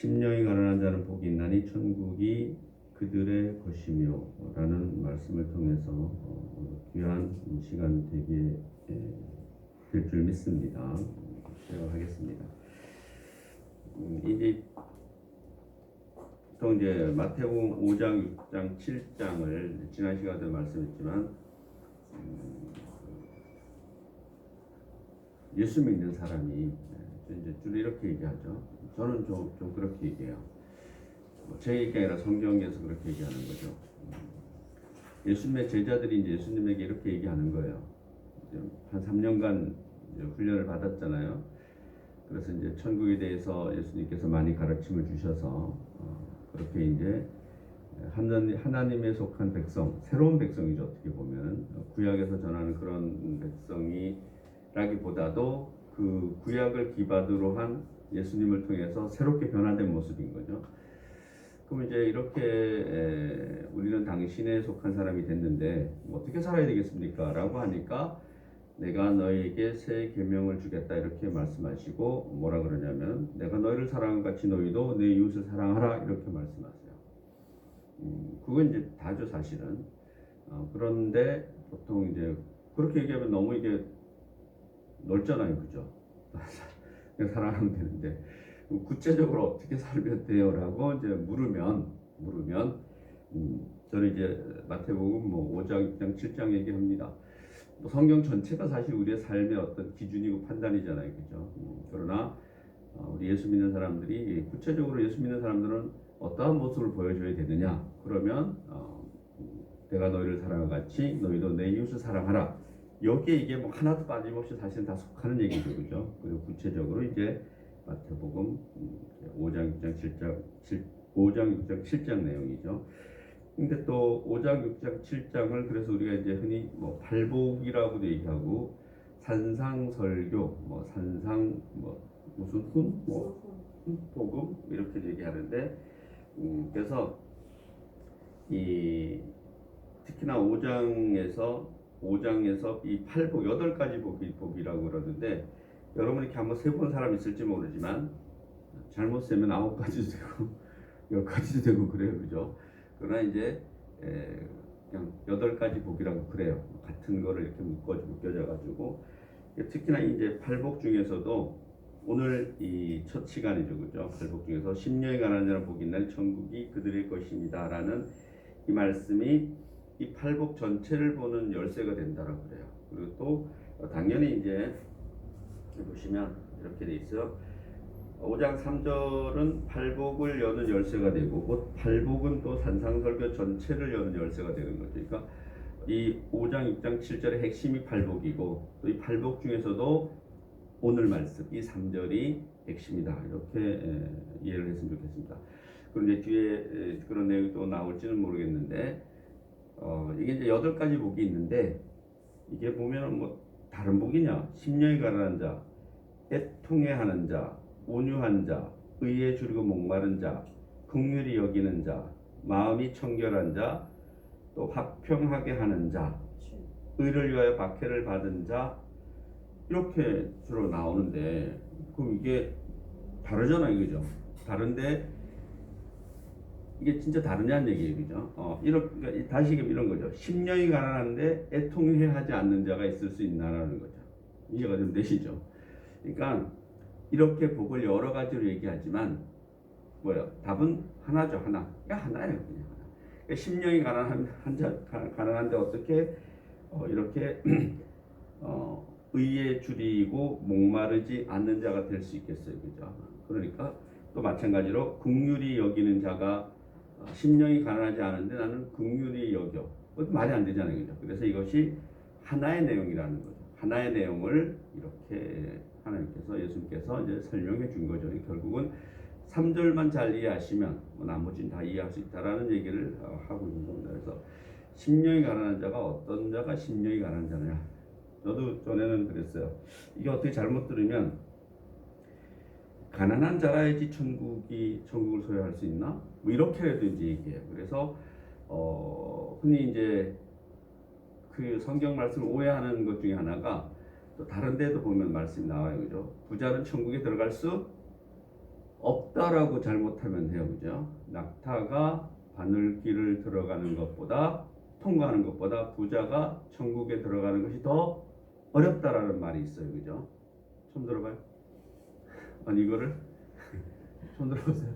심령이 가난한 자는 복이 있나니 천국이 그들의 것이며 라는 말씀을 통해서 귀한 시간 되게 될 줄 믿습니다. 시작하겠습니다. 이제 보통 이제 마태복음 5장, 6장, 7장을 지난 시간에도 말씀했지만 예수 믿는 사람이 이제 주로 이렇게 얘기하죠. 저는 좀 그렇게 얘기해요. 제 얘기가 아니라 성경에서 그렇게 얘기하는 거죠. 예수님의 제자들이 이제 예수님에게 이렇게 얘기하는 거예요. 이제 한 3년간 훈련을 받았잖아요. 그래서 이제 천국에 대해서 예수님께서 많이 가르침을 주셔서 그렇게 이제 하나님에 속한 백성, 새로운 백성이죠. 어떻게 보면 구약에서 전하는 그런 백성이라기보다도 그 구약을 기반으로 한 예수님을 통해서 새롭게 변화된 모습인 거죠. 그럼 이제 이렇게 우리는 당신에 속한 사람이 됐는데 뭐 어떻게 살아야 되겠습니까? 라고 하니까 내가 너희에게 새 계명을 주겠다 이렇게 말씀하시고 뭐라 그러냐면 내가 너희를 사랑한 같이 너희도 내 이웃을 사랑하라 이렇게 말씀하세요. 그건 이제 다죠 사실은. 그런데 보통 이제 그렇게 얘기하면 너무 이게 넓잖아요, 그죠? 그냥 사랑하면 되는데 구체적으로 어떻게 살면 돼요라고 이제 물으면 저는 이제 마태복음 5장, 6장, 7장 얘기합니다. 성경 전체가 사실 우리의 삶의 어떤 기준이고 판단이잖아요, 그죠? 그러나 우리 예수 믿는 사람들이 구체적으로 예수 믿는 사람들은 어떠한 모습을 보여줘야 되느냐? 그러면 내가 너희를 사랑한 같이 너희도 내 이웃을 사랑하라. 여기에 이게 뭐 하나도 빠짐없이 사실은 다 속하는 얘기죠, 그죠? 그리고 구체적으로 이제 마태복음 5장, 6장, 7장 내용이죠. 근데 또 5장, 6장, 7장을 그래서 우리가 이제 흔히 뭐 팔복이라고도 얘기하고 산상설교, 산상 무슨 복음 이렇게 얘기하는데 그래서 이 특히나 5장에서 이 팔복 8가지 복이라고 그러는데 여러분 이렇게 한번 세본 사람 있을지 모르지만 잘못 세면 9가지도 되고 10가지도 되고 그래요, 그죠? 그러나 이제 그냥 8가지 복이라고 그래요. 같은 거를 이렇게 묶여져 가지고 특히나 이제 팔복 중에서도 오늘 이 첫 시간이죠, 그죠? 팔복 중에서 심령이 가난한 자는 복이 있나니 천국이 그들의 것입니다라는 이 말씀이 이 팔복 전체를 보는 열쇠가 된다라고 그래요. 그리고 또 당연히 이제 보시면 이렇게 돼 있어요. 5장 3절은 팔복을 여는 열쇠가 되고 팔복은 또 산상설교 전체를 여는 열쇠가 되는 거죠. 그러니까 이 5장, 6장, 7절의 핵심이 팔복이고 또 이 팔복 중에서도 오늘 말씀 이 3절이 핵심이다. 이렇게 이해를 했으면 좋겠습니다. 그리고 이제 뒤에 그런 내용이 또 나올지는 모르겠는데 이게 이제 8가지 복이 있는데 이게 보면은 뭐 다른 복이냐? 심령이 가난한 자, 애통해 하는 자, 온유한 자, 의에 줄이고 목마른 자, 긍휼히 여기는 자, 마음이 청결한 자, 또 화평하게 하는 자, 의를 위하여 박해를 받은 자 이렇게 주로 나오는데 그럼 이게 다르잖아요, 그죠? 다른데 이게 진짜 다르냐는 얘기예요, 그죠? 그러니까 다시 이런 거죠. 심령이 가난한데 애통해 하지 않는 자가 있을 수 있나라는 거죠. 이해가 좀 되시죠? 그러니까 이렇게 복을 여러 가지로 얘기하지만 답은 하나죠, 하나. 하나예요, 그냥 하나. 그러니까 심령이 가난한데 어떻게 이렇게 의에 줄이고 목마르지 않는 자가 될 수 있겠어요, 그죠? 그러니까 또 마찬가지로 긍휼히 여기는 자가 심령이 가난하지 않은데 나는 긍휼히 여겨. 말이 안 되잖아요, 그죠? 그래서 이것이 하나의 내용이라는 거죠. 하나의 내용을 이렇게 하나님께서 예수님께서 이제 설명해 준 거죠. 결국은 3절만 잘 이해하시면 나머지는 다 이해할 수 있다라는 얘기를 하고 있는 겁니다. 그래서 심령이 가난한 자가 어떤 자가 심령이 가난한 자냐? 저도 전에는 그랬어요. 이게 어떻게 잘못 들으면 가난한 자라야지 천국을 소유할 수 있나? 뭐 이렇게라도 이제 얘기해요. 그래서 흔히 이제 그 성경 말씀을 오해하는 것 중에 하나가 또 다른 데도 보면 말씀이 나와요, 그죠? 부자는 천국에 들어갈 수 없다라고 잘못하면 해요, 그죠? 낙타가 바늘길을 들어가는 것보다 통과하는 것보다 부자가 천국에 들어가는 것이 더 어렵다라는 말이 있어요, 그죠? 처음 들어봐요? 아니 이거를 처음 들어보세요?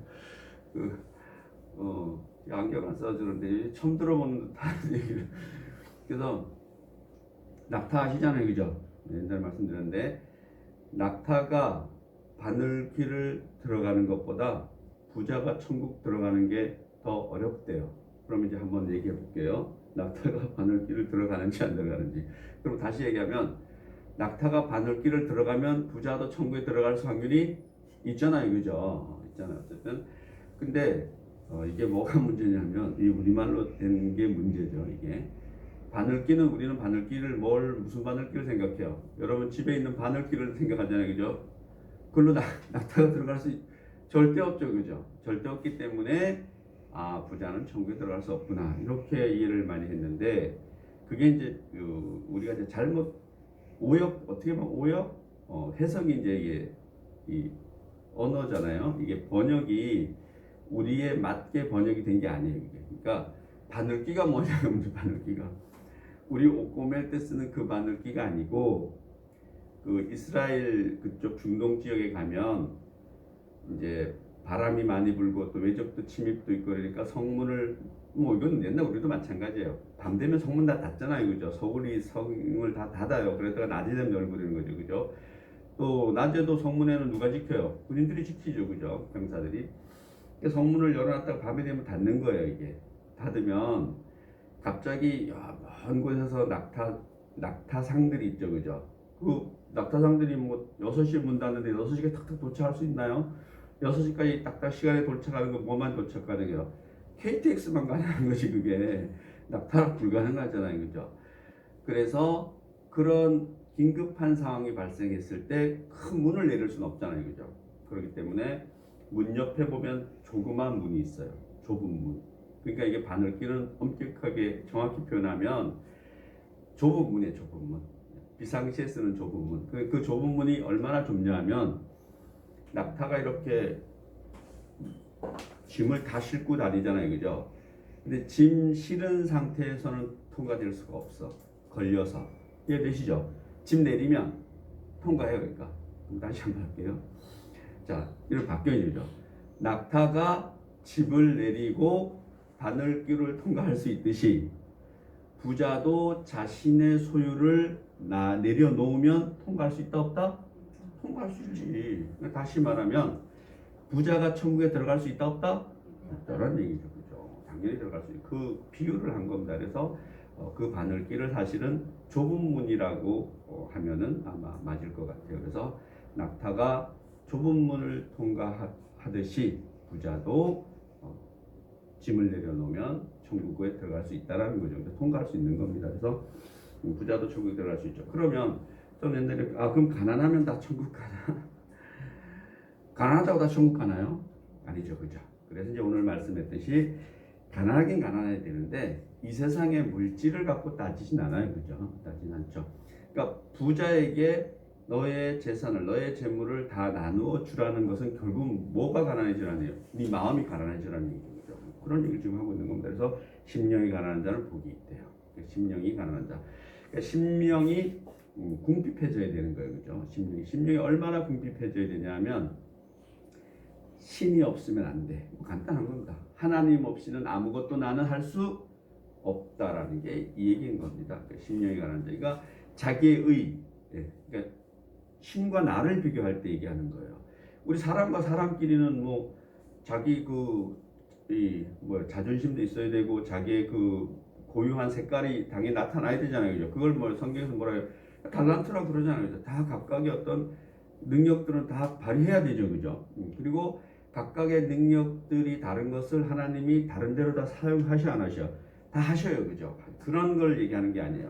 그 안경 안 써주는데 처음 들어보는 듯한 얘기를. 그래서 낙타 아시잖아요, 그죠? 옛날에 말씀드렸는데 낙타가 바늘길을 들어가는 것보다 부자가 천국 들어가는 게 더 어렵대요. 그럼 이제 한번 얘기해 볼게요. 낙타가 바늘길을 들어가는지 안 들어가는지. 그럼 다시 얘기하면 낙타가 바늘길을 들어가면 부자도 천국에 들어갈 확률이 있잖아요, 그죠? 있잖아요. 어쨌든 근데 이게 뭐가 문제냐면 이 우리말로 된 게 문제죠. 이게 바늘길은 우리는 바늘길을 무슨 바늘길을 생각해요? 여러분 집에 있는 바늘길을 생각하잖아요, 그죠? 그걸로 낙타가 들어갈 수 절대 없죠, 그죠? 절대 없기 때문에 부자는 천국에 들어갈 수 없구나 이렇게 이해를 많이 했는데 그게 이제 우리가 이제 잘못 어떻게 보면 해석이 이제 이게 이 언어잖아요. 이게 번역이 우리에 맞게 번역이 된 게 아니에요. 이게. 그러니까 바늘기가 뭐냐면 바늘기가 우리 옷 꼬맬 때 쓰는 그 바늘기가 아니고 그 이스라엘 그쪽 중동 지역에 가면 이제 바람이 많이 불고 또 외적도 침입도 있고 그러니까 성문을 이건 옛날 우리도 마찬가지예요. 밤 되면 성문 다 닫잖아요, 그죠? 서울이 성을 다 닫아요. 그러다가 낮에 되면 열고 되는 거죠, 그죠? 또 낮에도 성문에는 누가 지켜요? 군인들이 지키죠, 그죠? 병사들이. 성문을 열어놨다가 밤이 되면 닫는 거예요. 이게 닫으면 갑자기 먼 곳에서 낙타상들이 있죠, 그죠? 그 낙타상들이 뭐 6시에 문 닫는데 6시에 탁탁 도착할 수 있나요? 6시까지 딱딱 시간에 도착하는 거 뭐만 도착하는게요? KTX만 가능한 것이 그게 낙타락 불가능하잖아요, 그죠? 그래서 그런 긴급한 상황이 발생했을 때 큰 문을 내릴 수는 없잖아요, 그죠? 그렇기 때문에 문 옆에 보면 조그만 문이 있어요. 좁은 문. 그러니까 이게 바늘길은 엄격하게 정확히 표현하면 좁은 문이에요, 좁은 문. 비상시에 쓰는 좁은 문. 그 좁은 문이 얼마나 좁냐면 낙타가 이렇게 짐을 다 싣고 다니잖아요, 그죠? 근데 짐 실은 상태에서는 통과될 수가 없어. 걸려서. 이해되시죠? 짐 내리면 통과해요, 그러니까. 그럼 다시 한번 할게요. 자, 이렇게 바뀌어지죠. 낙타가 집을 내리고 바늘길을 통과할 수 있듯이 부자도 자신의 소유를 내려놓으면 통과할 수 있다 없다? 통과할 수 있지. 다시 말하면 부자가 천국에 들어갈 수 있다 없다? 없다라는 얘기죠, 그죠? 당연히 들어갈 수 있고 그 비유를 한 겁니다. 그래서 그 바늘길을 사실은 좁은 문이라고 하면은 아마 맞을 것 같아요. 그래서 낙타가 좁은 문을 통과하듯이 부자도 짐을 내려놓으면 천국에 들어갈 수 있다라는 거죠. 그래서 통과할 수 있는 겁니다. 그래서 부자도 천국에 들어갈 수 있죠. 그러면 좀 옛날에 그럼 가난하면 다 천국 가나? 가난하다고 다 천국 가나요? 아니죠, 그죠? 그래서 이제 오늘 말씀했듯이 가난하긴 가난해야 되는데 이 세상의 물질을 갖고 따지진 않아요, 그죠? 따지진 않죠. 그러니까 부자에게 너의 재산을, 너의 재물을 다 나누어 주라는 것은 결국 뭐가 가난해지라네요? 네 마음이 가난해지라는 얘기죠. 그런 얘기를 지금 하고 있는 겁니다. 그래서 심령이 가난한 자는 복이 있대요. 심령이 가난한 자. 그러니까 심령이 궁핍해져야 되는 거예요, 그죠? 심령이 얼마나 궁핍해져야 되냐면 신이 없으면 안 돼. 간단한 겁니다. 하나님 없이는 아무것도 나는 할 수 없다라는 게 이 얘기인 겁니다. 그러니까 심령이 가난한 자. 그러니까 자기의 의, 그러니까 신과 나를 비교할 때 얘기하는 거예요. 우리 사람과 사람끼리는 뭐 자기 자존심도 있어야 되고 자기의 그 고유한 색깔이 당연히 나타나야 되잖아요, 그죠? 그걸 뭐 성경에서 뭐라 해요? 달란트라고 그러잖아요, 그죠? 다 각각의 어떤 능력들은 다 발휘해야 되죠, 그죠? 그리고 각각의 능력들이 다른 것을 하나님이 다른 데로 다 사용하셔 안 하셔? 다 하셔요, 그죠? 그런 걸 얘기하는 게 아니에요.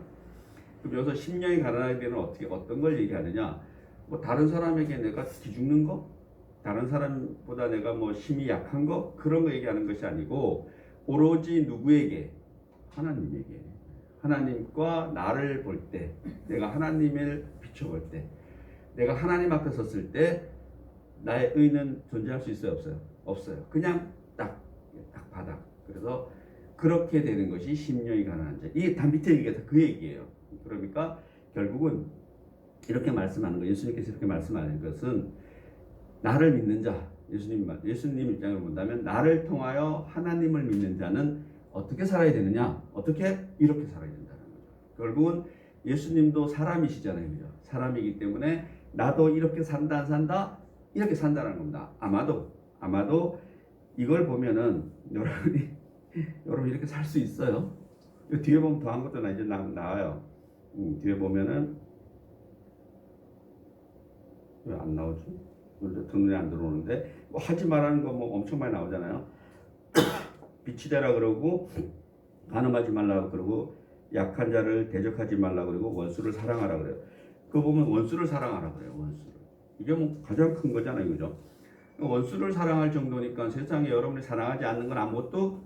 그럼 여기서 심령이 가난하게 되면 어떤 걸 얘기하느냐? 뭐 다른 사람에게 내가 기죽는 거? 다른 사람보다 내가 뭐 힘이 약한 거? 그런 거 얘기하는 것이 아니고 오로지 누구에게? 하나님에게. 하나님과 나를 볼 때, 내가 하나님을 비춰볼 때, 내가 하나님 앞에 섰을 때 나의 의는 존재할 수 있어요, 없어요? 없어요. 그냥 딱 바닥. 그래서 그렇게 되는 것이 심령이 가난한 자. 이게 다 밑에 얘기가 다 그 얘기예요. 그러니까 결국은 이렇게 말씀하는 거, 예수님께서 이렇게 말씀하는 것은 나를 믿는 자, 예수님 입장으로 본다면 나를 통하여 하나님을 믿는 자는 어떻게 살아야 되느냐? 어떻게? 이렇게 살아야 된다는 거죠. 결국은 예수님도 사람이시잖아요. 그죠? 사람이기 때문에 나도 이렇게 산다 안 산다? 이렇게 산다는 겁니다. 아마도 이걸 보면은 여러분 이렇게 살 수 있어요. 뒤에 보면 더한 것도 이제 나와요. 뒤에 보면은 왜 안 나오지? 눈에 안 들어오는데 뭐 하지 말라는 거 뭐 엄청 많이 나오잖아요. 빛이 되라 그러고 간음하지 말라고 그러고 약한 자를 대적하지 말라고 그러고 원수를 사랑하라 그래요. 그거 보면 원수를 사랑하라 그래요. 원수를. 이게 뭐 가장 큰 거잖아요. 그죠? 원수를 사랑할 정도니까 세상에 여러분이 사랑하지 않는 건 아무것도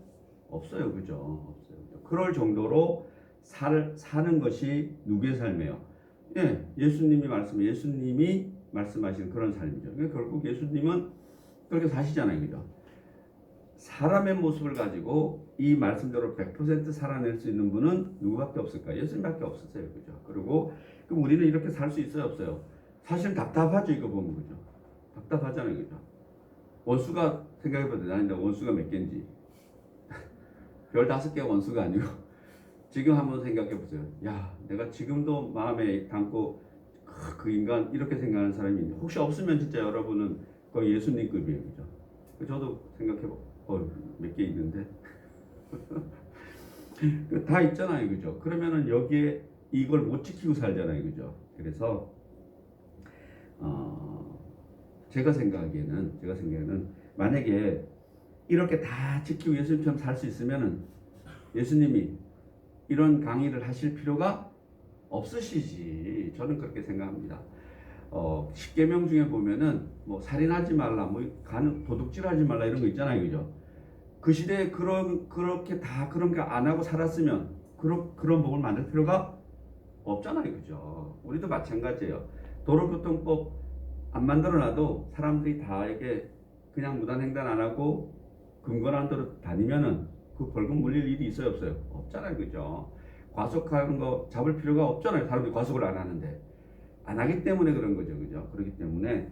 없어요. 그죠? 없어요. 그럴 정도로 사는 것이 누구의 삶이에요? 예, 예수님이 말씀하신 그런 삶이죠. 그러니까 결국 예수님은 그렇게 사시잖아요. 그죠? 사람의 모습을 가지고 이 말씀대로 100% 살아낼 수 있는 분은 누구밖에 없을까요? 예수님밖에 없었어요. 그죠? 그리고 그럼 우리는 이렇게 살 수 있어요? 없어요? 사실 답답하죠. 이거 보면. 그죠? 답답하잖아요. 그죠? 원수가 생각해봐도 나는 원수가 몇 개인지 15개 원수가 아니고 지금 한번 생각해보세요. 야, 내가 지금도 마음에 담고 그 인간 이렇게 생각하는 사람이 있는데 혹시 없으면 진짜 여러분은 거의 예수님급이에요. 그죠? 저도 생각해보 몇 개 있는데 다 있잖아요. 그죠? 그러면은 여기에 이걸 못 지키고 살잖아요. 그죠? 그래서 제가 생각하기에는 만약에 이렇게 다 지키고 예수님처럼 살 수 있으면은 예수님이 이런 강의를 하실 필요가 없으시지. 저는 그렇게 생각합니다. 10계명 중에 보면은 뭐 살인하지 말라, 뭐 도둑질하지 말라 이런 거 있잖아요. 그죠? 그 시대에 그렇게 다 그런 거 안 하고 살았으면 그런 법을 만들 필요가 없잖아요. 그죠? 우리도 마찬가지예요. 도로교통법 안 만들어 놔도 사람들이 다 이게 그냥 무단횡단 안 하고 금건한 대로 다니면은 그 벌금 물릴 일이 있어요, 없어요? 없잖아요. 그죠? 과속하는 거 잡을 필요가 없잖아요. 사람들이 과속을 안 하는데. 안 하기 때문에 그런 거죠. 그죠? 그렇기 때문에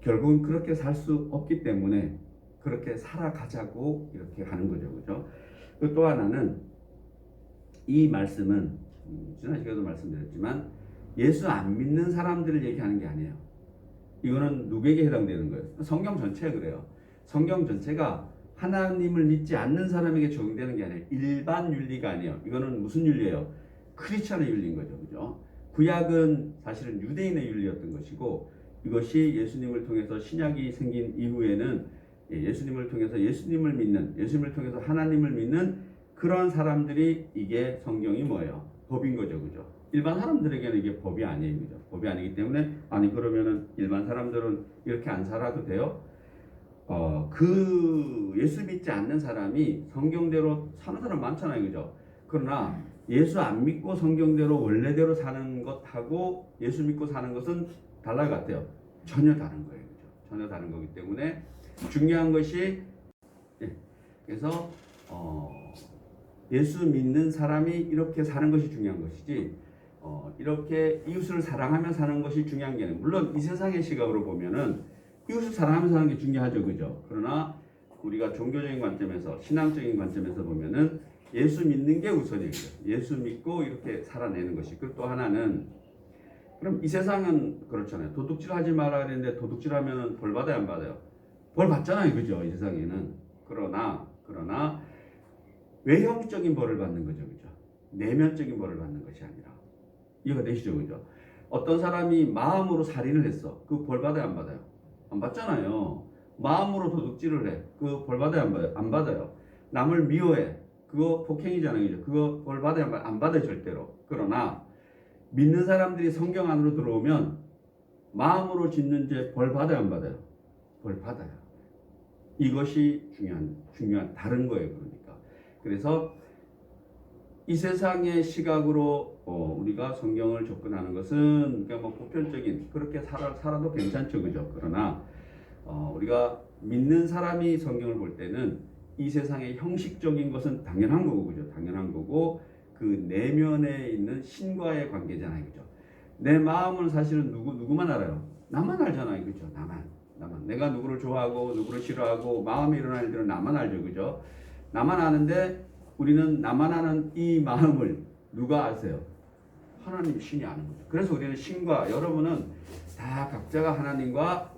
결국은 그렇게 살 수 없기 때문에 그렇게 살아가자고 이렇게 하는 거죠. 그죠? 또 하나는 이 말씀은 지난 시간에도 말씀드렸지만 예수 안 믿는 사람들을 얘기하는 게 아니에요. 이거는 누구에게 해당되는 거예요? 성경 전체에 그래요. 성경 전체가 하나님을 믿지 않는 사람에게 적용되는 게 아니에요. 일반 윤리가 아니에요. 이거는 무슨 윤리예요? 크리스찬의 윤리인 거죠. 그죠? 구약은 사실은 유대인의 윤리였던 것이고 이것이 예수님을 통해서 신약이 생긴 이후에는 예수님을 통해서 예수님을 통해서 하나님을 믿는 그런 사람들이 이게 성경이 뭐예요? 법인 거죠. 그죠? 일반 사람들에게는 이게 법이 아니에요. 그죠? 법이 아니기 때문에 그러면은 일반 사람들은 이렇게 안 살아도 돼요? 그 예수 믿지 않는 사람이 성경대로 사는 사람 많잖아요. 그죠? 그러나 예수 안 믿고 성경대로 원래대로 사는 것하고 예수 믿고 사는 것은 달라요 같아요. 전혀 다른 거예요. 그죠? 전혀 다른 거기 때문에 중요한 것이 그래서 예수 믿는 사람이 이렇게 사는 것이 중요한 것이지 이렇게 이웃을 사랑하며 사는 것이 중요한 게 아니에요. 물론 이 세상의 시각으로 보면은 이웃을 사랑하며 사는 게 중요하죠. 그죠? 그러나 우리가 종교적인 관점에서 신앙적인 관점에서 보면은 예수 믿는 게 우선이에요. 예수 믿고 이렇게 살아내는 것이. 그리고 또 하나는 그럼 이 세상은 그렇잖아요. 도둑질 하지 말아야 되는데 도둑질 하면 벌 받아요, 안 받아요? 벌 받잖아요. 그죠? 이 세상에는. 그러나 외형적인 벌을 받는 거죠. 그죠? 내면적인 벌을 받는 것이 아니라. 이해가 되시죠? 그죠? 어떤 사람이 마음으로 살인을 했어. 그 벌 받아요, 안 받아요? 안 받잖아요. 마음으로 도둑질을 해. 그 벌 받아요, 안 받아요? 안 받아요. 남을 미워해. 그거 폭행이잖아요. 그죠? 그거 벌 받아요, 안 받아요, 절대로. 그러나 믿는 사람들이 성경 안으로 들어오면 마음으로 짓는 죄 벌 받아요, 안 받아요? 벌 받아요. 이것이 중요한 다른 거예요. 그러니까. 그래서 이 세상의 시각으로 우리가 성경을 접근하는 것은 그러니까 뭐 보편적인 그렇게 살아도 괜찮죠. 그죠? 그러나 우리가 믿는 사람이 성경을 볼 때는 이 세상의 형식적인 것은 당연한 거고, 그죠? 당연한 거고, 그 내면에 있는 신과의 관계잖아요, 그죠? 내 마음은 사실은 누구만 알아요? 나만 알잖아요, 그죠? 나만. 내가 누구를 좋아하고 누구를 싫어하고 마음에 일어날 일들은 나만 알죠, 그죠? 나만 아는데 우리는 나만 아는 이 마음을 누가 아세요? 하나님 신이 아는 거죠. 그래서 우리는 신과, 여러분은 다 각자가 하나님과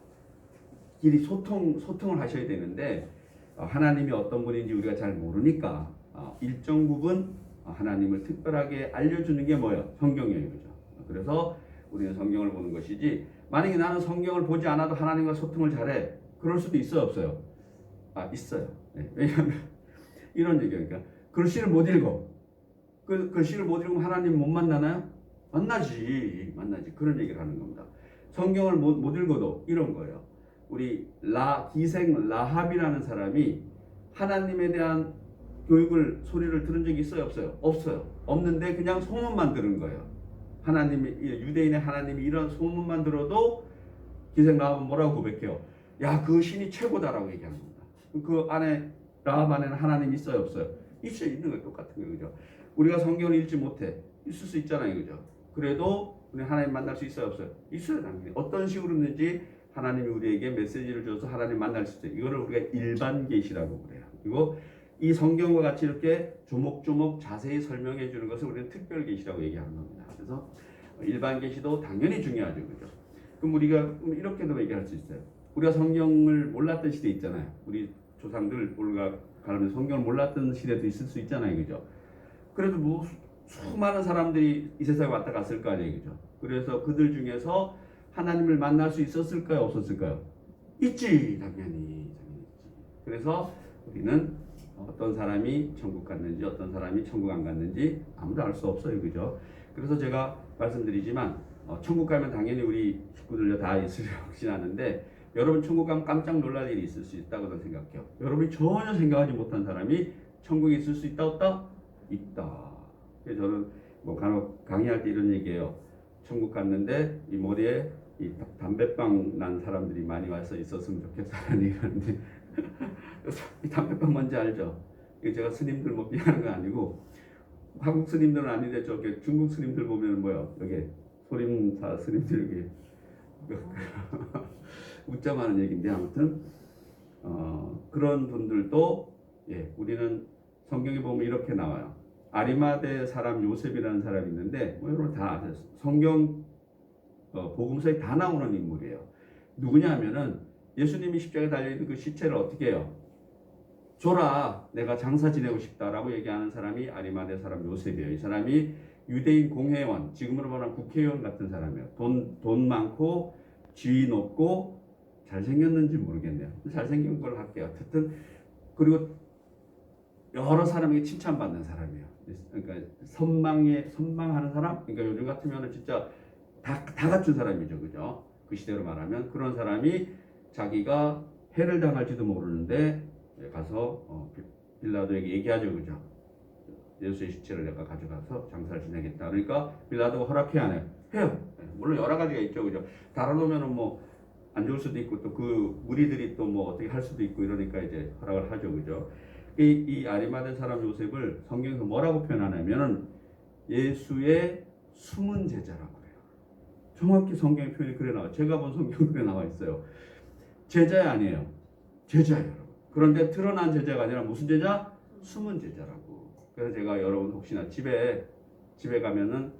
길이 소통을 하셔야 되는데, 하나님이 어떤 분인지 우리가 잘 모르니까 일정 부분 하나님을 특별하게 알려주는 게 뭐예요? 성경이에요, 그죠? 그래서 우리는 성경을 보는 것이지, 만약에 나는 성경을 보지 않아도 하나님과 소통을 잘해, 그럴 수도 있어요, 없어요? 있어요. 네. 왜냐하면 이런 얘기예요. 그러니까 글씨를 못 읽어. 그 글씨를 못 읽으면 하나님 못 만나나요? 만나지. 그런 얘기를 하는 겁니다. 성경을 못 읽어도 이런 거예요. 우리 기생 라합이라는 사람이 하나님에 대한 소리를 들은 적이 있어요, 없어요? 없어요. 없는데 그냥 소문만 들은 거예요. 유대인의 하나님이 이런 소문만 들어도 기생 라합은 뭐라고 고백해요? 야, 그 신이 최고다라고 얘기하는 겁니다. 그 안에, 라합 안에는 하나님이 있어요, 없어요? 있어요. 있는 거 똑같은 거예요, 그죠? 우리가 성경을 읽지 못해. 있을 수 있잖아요, 그죠? 그래도 우리 하나님 만날 수 있어요, 없어요? 있어요, 당연히. 어떤 식으로든지 하나님이 우리에게 메시지를 줘서 하나님 만날 수 있어요. 이거를 우리가 일반 계시라고 그래요. 그리고 이 성경과 같이 이렇게 조목조목 자세히 설명해 주는 것을 우리는 특별 계시라고 얘기하는 겁니다. 그래서 일반 계시도 당연히 중요하죠, 그죠? 그럼 우리가 이렇게도 얘기할 수 있어요. 우리가 성경을 몰랐던 시대 있잖아요. 우리 조상들 올라가면 성경을 몰랐던 시대도 있을 수 있잖아요, 그죠? 그래도 뭐 수많은 사람들이 이 세상에 왔다 갔을 거 아니에요, 그죠? 그래서 그들 중에서 하나님을 만날 수 있었을까요, 없었을까요? 있지, 당연히 있지. 그래서 우리는 어떤 사람이 천국 갔는지 어떤 사람이 천국 안 갔는지 아무도 알 수 없어요, 그죠? 그래서 제가 말씀드리지만 천국 가면 당연히 우리 식구들도 다 있으리라 확신하는데, 여러분 천국 가면 깜짝 놀랄 일이 있을 수 있다고 저는 생각해요. 여러분이 전혀 생각하지 못한 사람이 천국에 있을 수 있다, 없다? 있다. 그래서 저는 뭐 간혹 강의할 때 이런 얘기해요. 천국 갔는데 이 머리에 이 담배빵 난 사람들이 많이 와서 있었으면 좋겠다는 얘기를 하는데 이 담배빵 뭔지 알죠? 이게 제가 스님들 뭐 비하는 건 아니고, 한국 스님들은 아닌데 저기 중국 스님들 보면 뭐요? 여기 소림사 스님들 여기 웃자마는 얘기인데, 아무튼 그런 분들도, 우리는 성경에 보면 이렇게 나와요. 아리마대 사람 요셉이라는 사람이 있는데, 뭐 여러분 다 아세요. 성경 복음서에 다 나오는 인물이에요. 누구냐 하면은 예수님이 십자가에 달려있는 그 시체를 어떻게 해요? 줘라, 내가 장사 지내고 싶다라고 얘기하는 사람이 아리마대 사람 요셉이에요. 이 사람이 유대인 공회원, 지금으로 말하면 국회의원 같은 사람이에요. 돈 많고 지위 높고 잘생겼는지 모르겠네요. 잘생긴 걸 할게요. 어쨌든 그리고 여러 사람에게 칭찬받는 사람이에요. 그러니까 선망하는 사람. 그러니까 요즘 같으면은 진짜 다 갖춘 사람이죠, 그죠? 그 시대로 말하면 그런 사람이 자기가 해를 당할지도 모르는데 가서 빌라도에게 얘기하죠, 그죠? 예수의 시체를 내가 가져가서 장사를 지내겠다. 그러니까 빌라도가 허락해 안 해요? 해요. 물론 여러 가지가 있죠, 그죠? 달아놓으면은 뭐 안 좋을 수도 있고, 또 그 무리들이 또 뭐 어떻게 할 수도 있고, 이러니까 이제 허락을 하죠, 그죠? 이 아리마대 사람 요셉을 성경에서 뭐라고 표현하냐면은 예수의 숨은 제자라고 해요. 정확히 성경의 표현이 그래 나와요. 제가 본 성경 그래 나와 있어요. 제자 아니에요. 제자예요, 여러분. 그런데 드러난 제자가 아니라 무슨 제자? 숨은 제자라고. 그래서 제가 여러분 혹시나 집에 가면은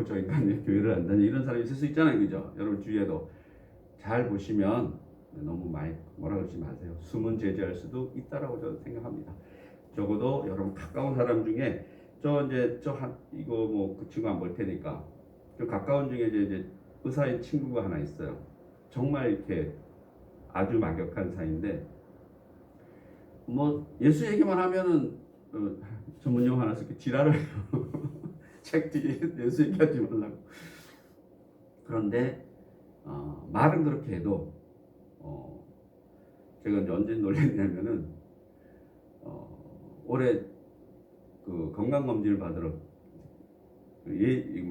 저 인간이 교회를 안 다니, 이런 사람이 있을 수 있잖아요, 그죠? 여러분 주위에도 잘 보시면 너무 많이 뭐라 그러지 마세요. 숨은 제자일 수도 있다라고 저는 생각합니다. 적어도 여러분 가까운 사람 중에 이거 뭐 그 친구 안 볼 테니까, 좀 가까운 중에 이제 의사인 친구가 하나 있어요. 정말 이렇게 아주 막역한 사이인데, 뭐 예수 얘기만 하면은 전문 용어 하나 쓰기 지랄을 해요. 책 뒤에 예수 얘기하지 말라고. 그런데 말은 그렇게 해도 제가 이제 언제 놀랬냐면은 올해 그 건강검진을 받으러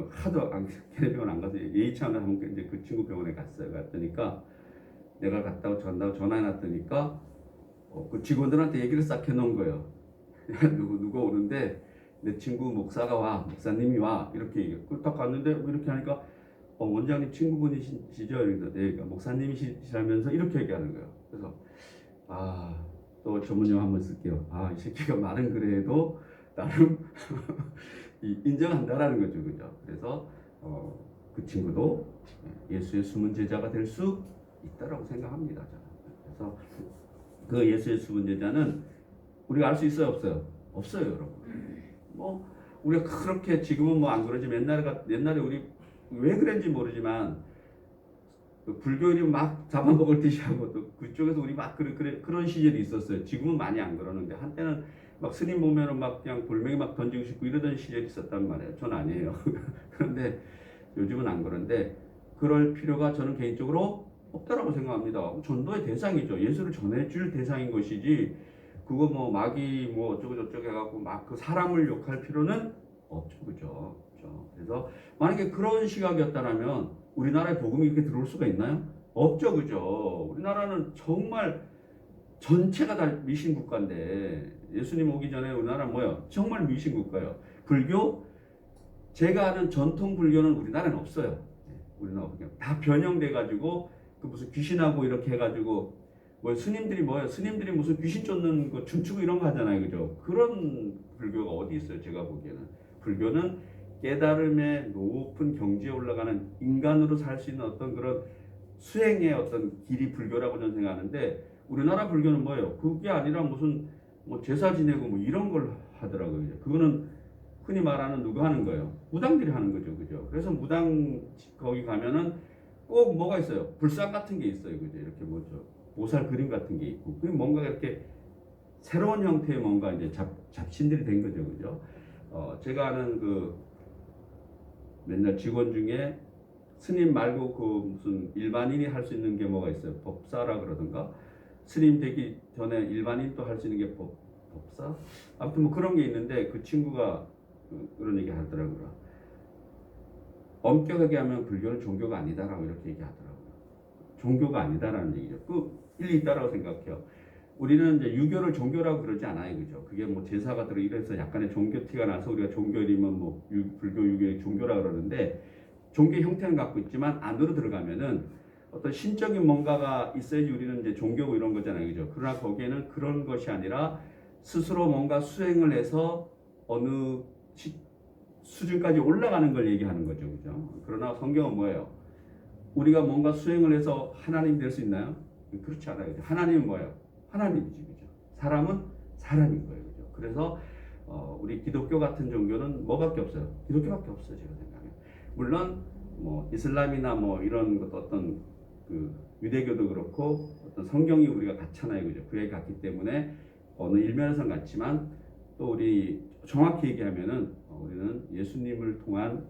하도 걔네 병원 안 가서 예의치 않은 한번 이제 그 친구 병원에 갔어요. 갔더니까 내가 갔다고 전화해놨더니까 그 직원들한테 얘기를 싹 해놓은 거예요. 누가 오는데 내 친구 목사님이 와 이렇게 얘기해. 딱 갔는데 이렇게 하니까 원장님 친구분이시죠? 이러면서 네, 목사님이시라면서 이렇게 얘기하는 거예요. 그래서 또 전문용 한번 쓸게요. 이 새끼가 말은 그래도 나름 인정한다라는 거죠, 그죠? 그래서 그 친구도 예수의 숨은 제자가 될 수 있다라고 생각합니다. 저는. 그래서 그 예수의 숨은 제자는 우리가 알 수 있어요, 없어요? 없어요, 여러분. 우리가 그렇게 지금은 안 그러지만 옛날에 우리 왜 그랬는지 모르지만 그 불교인이 막 잡아먹을 듯이 하고 또 그쪽에서 우리 막 그런 시절이 있었어요. 지금은 많이 안 그러는데 한때는 막 스님 보면은 막 그냥 돌멩이 막 던지고 싶고 이러던 시절이 있었단 말이에요. 전 아니에요. 그런데 요즘은 안 그런데 그럴 필요가 저는 개인적으로 없다라고 생각합니다. 전도의 대상이죠. 예수를 전해줄 대상인 것이지 그거 마귀 어쩌고 저쩌고 해갖고 막 그 사람을 욕할 필요는 없죠, 그죠? 그래서 만약에 그런 시각이었다면 우리나라에 복음이 이렇게 들어올 수가 있나요? 없죠, 그죠? 우리나라는 정말 전체가 다 미신 국가인데 예수님 오기 전에 우리나라 뭐예요? 정말 미신 국가예요. 불교 제가 아는 전통 불교는 우리나라는 없어요. 우리나라 다 변형돼가지고 그 무슨 귀신하고 이렇게 해가지고 스님들이 스님들이 무슨 귀신 쫓는 거 춤추고 이런 거 하잖아요, 그죠? 그런 불교가 어디 있어요? 제가 보기에는 불교는 깨달음의 높은 경지에 올라가는 인간으로 살 수 있는 어떤 그런 수행의 어떤 길이 불교라고 저는 생각하는데 우리나라 불교는 뭐예요? 그게 아니라 무슨 제사 지내고 이런 걸 하더라고요. 그거는 흔히 말하는 누가 하는 거예요? 무당들이 하는 거죠, 그죠? 그래서 무당 거기 가면은 꼭 뭐가 있어요? 불상 같은 게 있어요, 그죠? 이렇게 보살 그림 같은 게 있고 그게 뭔가 이렇게 새로운 형태의 뭔가 이제 잡신들이 된 거죠, 그죠? 제가 아는 그 맨날 직원 중에 스님 말고 그 무슨 일반인이 할 수 있는 게 뭐가 있어요? 법사라 그러던가 스님 되기 전에 일반인 또 할 수 있는 게 법사? 아무튼 그런 게 있는데 그 친구가 그런 얘기 하더라고요. 엄격하게 하면 불교는 종교가 아니다라고 이렇게 얘기하더라고요. 종교가 아니다라는 얘기죠. 그 일리 있다라고 생각해요. 우리는 이제 유교를 종교라고 그러지 않아요, 그죠? 그게 제사가 들어 이래서 약간의 종교 티가 나서 우리가 종교이면 불교, 유교, 종교라 그러는데 종교 형태는 갖고 있지만 안으로 들어가면은 어떤 신적인 뭔가가 있어야지 우리는 이제 종교고 이런 거잖아요, 그죠? 그러나 거기에는 그런 것이 아니라 스스로 뭔가 수행을 해서 어느 수준까지 올라가는 걸 얘기하는 거죠, 그죠? 그러나 성경은 뭐예요? 우리가 뭔가 수행을 해서 하나님 될 수 있나요? 그렇지 않아요. 하나님은 뭐예요? 하나님이지, 그죠? 사람은 사람인 거예요, 그죠? 그래서 우리 기독교 같은 종교는 뭐밖에 없어요? 기독교밖에 없어요, 제가 생각에. 물론 이슬람이나 이런 것도 어떤 그 유대교도 그렇고 어떤 성경이 우리가 같잖아요, 그죠? 그에 같기 때문에 어느 일면에서는 같지만 또 우리 정확히 얘기하면은 우리는 예수님을 통한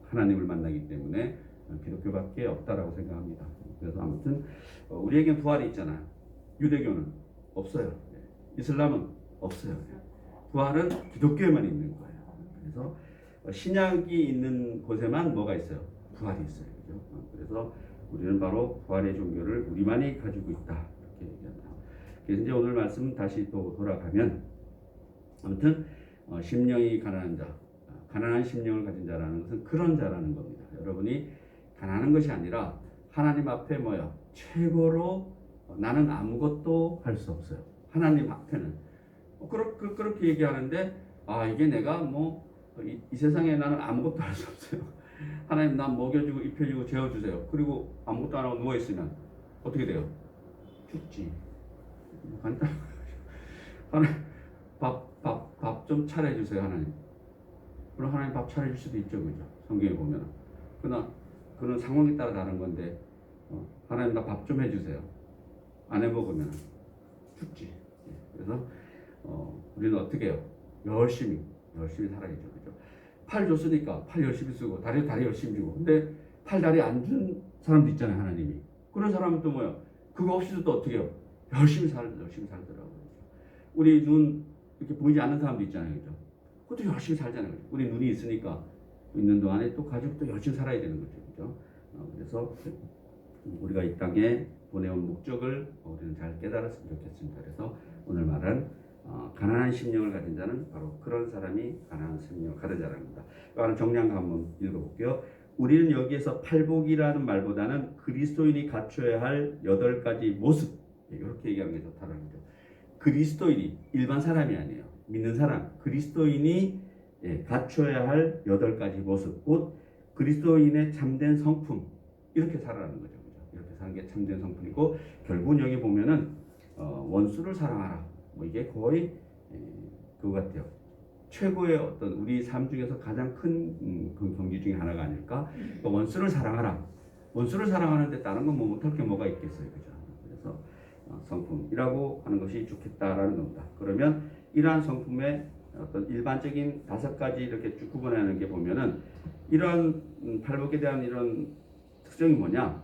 하나님을 만나기 때문에 기독교밖에 없다라고 생각합니다. 그래서 아무튼 우리에겐 부활이 있잖아요. 유대교는 없어요. 이슬람은 없어요. 부활은 기독교에만 있는 거예요. 그래서 신약이 있는 곳에만 뭐가 있어요? 부활이 있어요. 그죠? 그래서 우리는 바로 부활의 종교를 우리만이 가지고 있다. 이렇게 얘기합니다. 그래서 이제 오늘 말씀 다시 또 돌아가면 아무튼 심령이 가난한 자, 가난한 심령을 가진 자라는 것은 그런 자라는 겁니다. 여러분이 가난한 것이 아니라 하나님 앞에 최고로 나는 아무것도 할 수 없어요. 하나님 앞에는 그렇게 얘기하는데 이게 내가 이 세상에 나는 아무것도 할 수 없어요. 하나님 난 먹여주고 입혀주고 재워주세요. 그리고 아무것도 안 하고 누워있으면 어떻게 돼요? 죽지. 간단. 하나님 밥 좀 차려주세요, 하나님. 물론 하나님 밥 차려줄 수도 있죠, 그죠? 성경에 보면. 그러나 그런 상황에 따라 다른 건데 하나님 나 밥 좀 해주세요. 안 해먹으면 죽지. 그래서 우리는 어떻게 해요? 열심히 살아야죠, 그죠? 팔 줬으니까 팔 열심히 쓰고 다리 열심히 주고. 근데 팔 다리 안 준 사람도 있잖아요, 하나님이. 그런 사람은 또 뭐야? 그거 없이도 또 어떻게 해요? 열심히 살더라고요. 우리 눈 이렇게 보이지 않는 사람도 있잖아요, 그죠? 그것도 열심히 살잖아요. 우리 눈이 있으니까 있는 동안에 또 가지고 또 열심히 살아야 되는 거죠, 그죠? 그래서 우리가 이 땅에 보내온 목적을 우리는 잘 깨달았으면 좋겠습니다. 그래서 오늘 말은 가난한 심령을 가진 자는 바로 그런 사람이 가난한 심령을 가진 자라는 겁니다. 이거는 정리한 거 한번 읽어볼게요. 우리는 여기에서 팔복이라는 말보다는 그리스도인이 갖춰야 할 8가지 모습, 이렇게 얘기하는 게 좋다는 거죠. 그리스도인이, 일반 사람이 아니에요. 믿는 사람, 그리스도인이 갖춰야 할 8가지 모습, 곧 그리스도인의 참된 성품, 이렇게 살아가는 거죠. 이렇게 사는 게 참된 성품이고, 결국은 여기 보면은 원수를 사랑하라. 뭐 이게 거의 그거 같아요. 최고의 어떤 우리 삶 중에서 가장 큰 그 경지 중에 하나가 아닐까? 그러니까 원수를 사랑하라. 원수를 사랑하는데 다른 건 뭐 못할 게 뭐가 있겠어요, 그죠? 그래서 성품이라고 하는 것이 좋겠다라는 겁니다. 그러면 이러한 성품의 어떤 일반적인 5가지 이렇게 쭉 구분하는 게 보면은 이런 팔복에 대한 이런 특징이 뭐냐?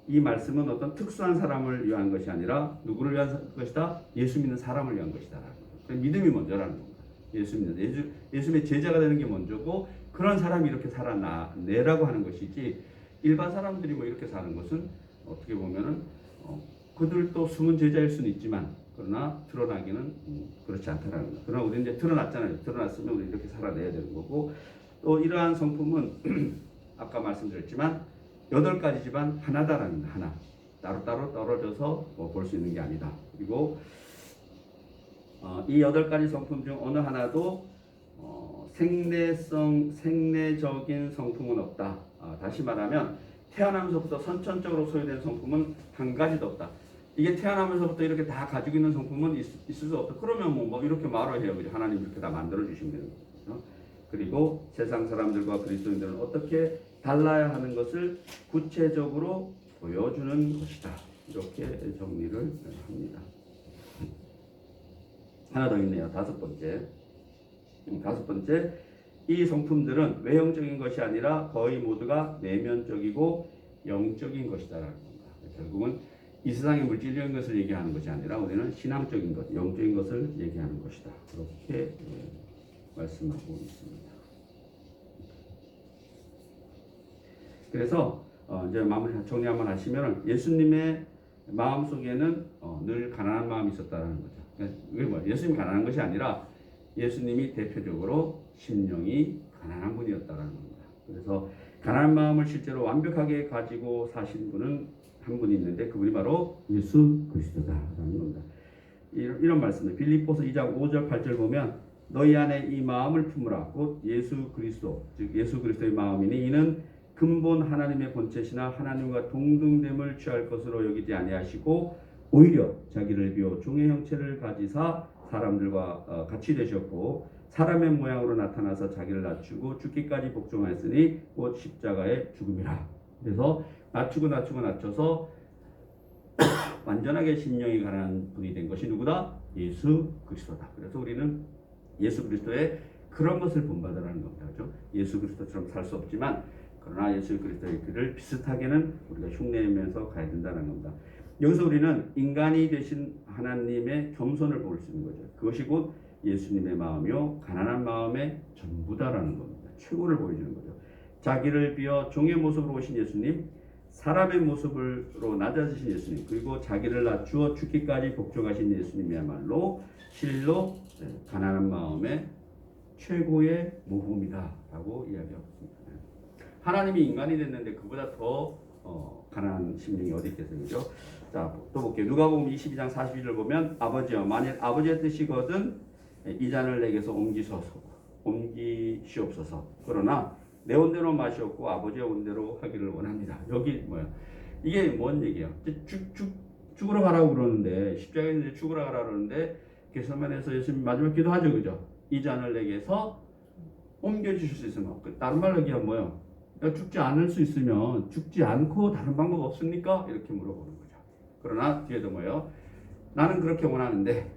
이 말씀은 어떤 특수한 사람을 위한 것이 아니라 누구를 위한 것이다? 예수 믿는 사람을 위한 것이다. 믿음이 먼저라는 겁니다. 예수 믿는 예수님의 제자가 되는 게 먼저고, 그런 사람이 이렇게 살아내라고 하는 것이지, 일반 사람들이 뭐 이렇게 사는 것은 어떻게 보면은 그들도 숨은 제자일 수는 있지만, 그러나 드러나기는 그렇지 않다라는 겁니다. 그러나 우리는 이제 드러났잖아요. 드러났으면 우리 이렇게 살아내야 되는 거고, 또 이러한 성품은 아까 말씀드렸지만 8가지지만 하나다라는 겁니다. 하나. 따로따로 떨어져서 볼 수 있는 게 아니다. 그리고 이 8가지 성품 중 어느 하나도 생내적인 성품은 없다. 다시 말하면 태어나면서부터 선천적으로 소유된 성품은 한 가지도 없다. 이게 태어나면서부터 이렇게 다 가지고 있는 성품은 있을 수 없다. 그러면 뭐 이렇게 말을 해요. 그죠? 하나님 이렇게 다 만들어 주시면 되는 거죠. 그리고 세상 사람들과 그리스도인들은 어떻게 달라야 하는 것을 구체적으로 보여주는 것이다. 이렇게 정리를 합니다. 하나 더 있네요. 5번째. 5번째, 이 성품들은 외형적인 것이 아니라 거의 모두가 내면적이고 영적인 것이다라는 겁니다. 결국은 이 세상의 물질적인 것을 얘기하는 것이 아니라 우리는 신앙적인 것, 영적인 것을 얘기하는 것이다. 그렇게 말씀하고 있습니다. 그래서 이제 마무리 정리 한번 하시면, 예수님의 마음 속에는 늘 가난한 마음이 있었다는 거죠. 이게 뭐 예수님이 가난한 것이 아니라 예수님이 대표적으로 심령이 가난한 분이었다는 겁니다. 그래서 가난한 마음을 실제로 완벽하게 가지고 사신 분은 한 분이 있는데, 그분이 바로 예수 그리스도다라는 겁니다. 이런 말씀을 빌립보서 2장 5절 8절 보면, 너희 안에 이 마음을 품으라. 곧 예수 그리스도, 즉 예수 그리스도의 마음이니 이는 근본 하나님의 본체시나 하나님과 동등됨을 취할 것으로 여기지 아니하시고 오히려 자기를 비워 종의 형체를 가지사 사람들과 같이 되셨고 사람의 모양으로 나타나서 자기를 낮추고 죽기까지 복종하였으니 곧 십자가의 죽음이라. 그래서 낮춰서 완전하게 심령이 가난한 분이 된 것이 누구다? 예수 그리스도다. 그래서 우리는 예수 그리스도의 그런 것을 본받으라는 겁니다. 그렇죠? 예수 그리스도처럼 살 수 없지만 그러나 예수 그리스도의 길을 비슷하게는 우리가 흉내내면서 가야 된다는 겁니다. 여기서 우리는 인간이 되신 하나님의 겸손을 볼 수 있는 거죠. 그것이 곧 예수님의 마음이요 가난한 마음의 전부다라는 겁니다. 최고를 보여주는 거죠. 자기를 비어 종의 모습으로 오신 예수님, 사람의 모습으로 낮아지신 예수님, 그리고 자기를 낮추어 죽기까지 복종하신 예수님이야말로 실로 가난한 마음의 최고의 모범이다라고 이야기하고 있습니다. 하나님이 인간이 됐는데 그보다 더 가난한 심령이 어디 있겠어요, 그죠? 자, 또 볼게요. 누가복음 22장 42절 보면, 아버지여, 만일 아버지의 뜻이거든 이 잔을 내게서 옮기시옵소서. 그러나 내 온대로 마시옵고 아버지의 온대로 하기를 원합니다. 여기 뭐야? 이게 뭔 얘기야? 죽으러 가라고 그러는데, 십자가에서 이제 죽으러 가라고 그러는데, 겟세마네에서 예수님 마지막 기도하죠, 그죠? 이 잔을 내게서 옮겨주실 수 있으면, 다른 말로 얘기하면 뭐예요? 죽지 않을 수 있으면 죽지 않고 다른 방법 없습니까? 이렇게 물어보는 거죠. 그러나 뒤에도 뭐예요? 나는 그렇게 원하는데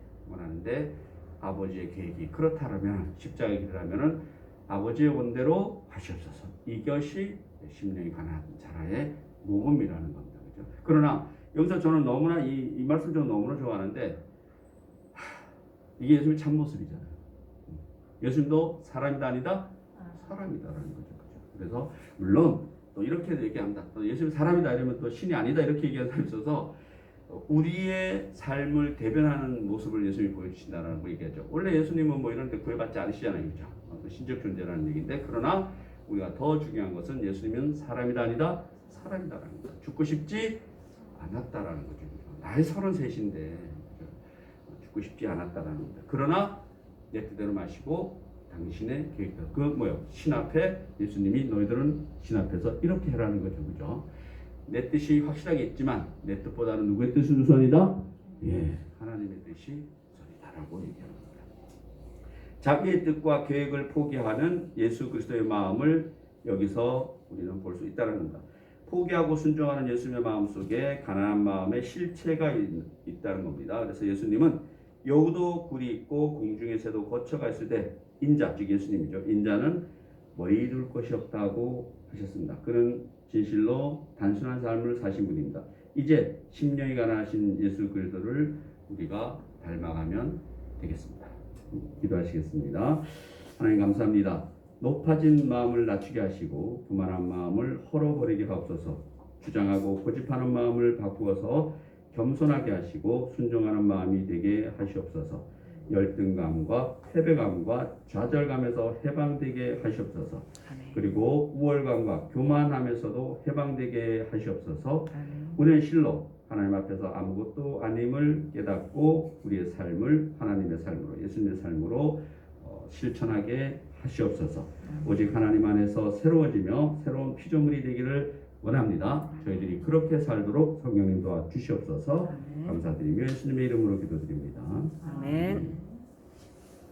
아버지의 계획이 그렇다면, 십자가의 길이라면은 아버지의 원대로 하시옵소서. 이것이 심령이 가난한 자라의 모범이라는 겁니다. 그렇죠? 그러나 여기서 저는 너무나 이 말씀 저는 너무나 좋아하는데, 이게 예수님의 참모습이잖아요. 예수님도 사람이다 아니다? 사람이다라는 거죠. 그래서 물론 또 이렇게 얘기합니다. 또 예수님 사람이다 이러면 또 신이 아니다 이렇게 얘기하는 사람이 있어서, 우리의 삶을 대변하는 모습을 예수님이 보여주신다는 거 얘기하죠. 원래 예수님은 뭐 이런 데 구애받지 않으시잖아요. 그죠? 신적 존재라는 얘기인데, 그러나 우리가 더 중요한 것은 예수님은 사람이다 아니다? 사람이다라는 거죠. 죽고 싶지 않았다라는 거죠. 나이 33인데 죽고 싶지 않았다라는 거죠. 그러나 내 뜻대로 마시고 당신의 계획대로, 그 뭐요? 신 앞에 예수님이 너희들은 신 앞에서 이렇게 해라는 거죠. 그죠? 내 뜻이 확실하게 있지만 내 뜻보다는 누구의 뜻이 우선이다? 예, 하나님의 뜻이 우선이다라고 얘기하는 겁니다. 자기의 뜻과 계획을 포기하는 예수 그리스도의 마음을 여기서 우리는 볼 수 있다는 겁니다. 포기하고 순종하는 예수님의 마음 속에 가난한 마음의 실체가 있다는 겁니다. 그래서 예수님은 여우도 굴이 있고 공중의 새도 거처가 있을 때 인자, 즉 예수님이죠. 인자는 뭐 이룰 것이 없다고 하셨습니다. 그는 진실로 단순한 삶을 사신 분입니다. 이제 심령이 가난하신 예수 그리스도를 우리가 닮아가면 되겠습니다. 기도하시겠습니다. 하나님 감사합니다. 높아진 마음을 낮추게 하시고 교만한 마음을 헐어버리게 하옵소서. 주장하고 고집하는 마음을 바꾸어서 겸손하게 하시고 순종하는 마음이 되게 하시옵소서. 열등감과 패배감과 좌절감에서 해방되게 하시옵소서. 아멘. 그리고 우월감과 교만함에서도 해방되게 하시옵소서. 아멘. 우리는 실로 하나님 앞에서 아무것도 아님을 깨닫고 우리의 삶을 하나님의 삶으로, 예수님의 삶으로 실천하게 하시옵소서. 오직 하나님 안에서 새로워지며 새로운 피조물이 되기를 원합니다. 저희들이 그렇게 살도록 성령님 도와 주시옵소서. 감사드리며 예수님의 이름으로 기도드립니다. 아멘.